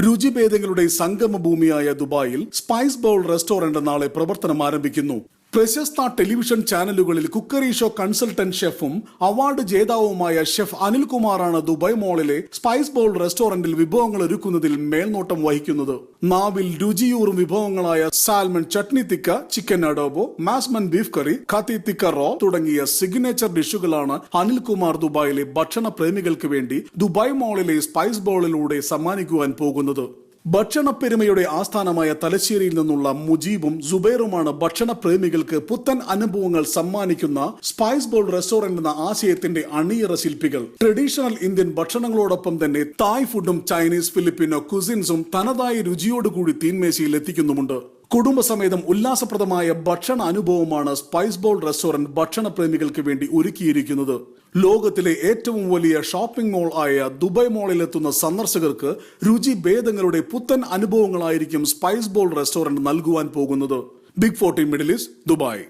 രുചിഭേദങ്ങളുടെ സംഗമഭൂമിയായ ദുബായിൽ spice bowl restaurant നാളെ പ്രവർത്തനം ആരംഭിക്കുന്നു. പ്രശസ്ത ടെലിവിഷൻ ചാനലുകളിൽ കുക്കറി ഷോ കൺസൾട്ടന്റ് ഷെഫും അവാർഡ് ജേതാവുമായ ഷെഫ് അനിൽകുമാറാണ് ദുബായ് മോളിലെ സ്പൈസ് ബൗൾ റെസ്റ്റോറന്റിൽ വിഭവങ്ങൾ ഒരുക്കുന്നതിൽ മേൽനോട്ടം വഹിക്കുന്നത്. നാവിൽ രുചിയൂറും വിഭവങ്ങളായ salmon chutney tikka, chicken adobo, massaman beef curry, kathi tikka റോ തുടങ്ങിയ സിഗ്നേച്ചർ ഡിഷുകളാണ് അനിൽകുമാർ ദുബായിലെ ഭക്ഷണ പ്രേമികൾക്ക് വേണ്ടി ദുബായ് മോളിലെ സ്പൈസ് ബൗളിലൂടെ സമ്മാനിക്കുവാൻ പോകുന്നത്. ഭക്ഷണപ്പെരുമയുടെ ആസ്ഥാനമായ തലശ്ശേരിയിൽ നിന്നുള്ള മുജീബും സുബൈറുമാണ് ഭക്ഷണ പ്രേമികൾക്ക് പുത്തൻ അനുഭവങ്ങൾ സമ്മാനിക്കുന്ന സ്പൈസ് ബൗൾ റെസ്റ്റോറന്റ് എന്ന ആശയത്തിന്റെ അണിയറ ശില്പികൾ. ട്രഡീഷണൽ ഇന്ത്യൻ ഭക്ഷണങ്ങളോടൊപ്പം തന്നെ തായ് ഫുഡും ചൈനീസ്, ഫിലിപ്പിനോ കുസിൻസും തനതായ രുചിയോടുകൂടി തീൻമേശയിൽ എത്തിക്കുന്നുമുണ്ട്. കുടുംബസമേതം ഉല്ലാസപ്രദമായ ഭക്ഷണ അനുഭവമാണ് സ്പൈസ് ബൗൾ റെസ്റ്റോറന്റ് ഭക്ഷണ പ്രേമികൾക്ക് വേണ്ടി ഒരുക്കിയിരിക്കുന്നത്. ലോകത്തിലെ ഏറ്റവും വലിയ ഷോപ്പിംഗ് മോൾ ആയ ദുബായ് മോളിലെത്തുന്ന സന്ദർശകർക്ക് രുചി ഭേദങ്ങളുടെ പുത്തൻ അനുഭവങ്ങളായിരിക്കും സ്പൈസ് ബൗൾ റെസ്റ്റോറന്റ് നൽകുവാൻ പോകുന്നത്. Big 14 middle east, Dubai.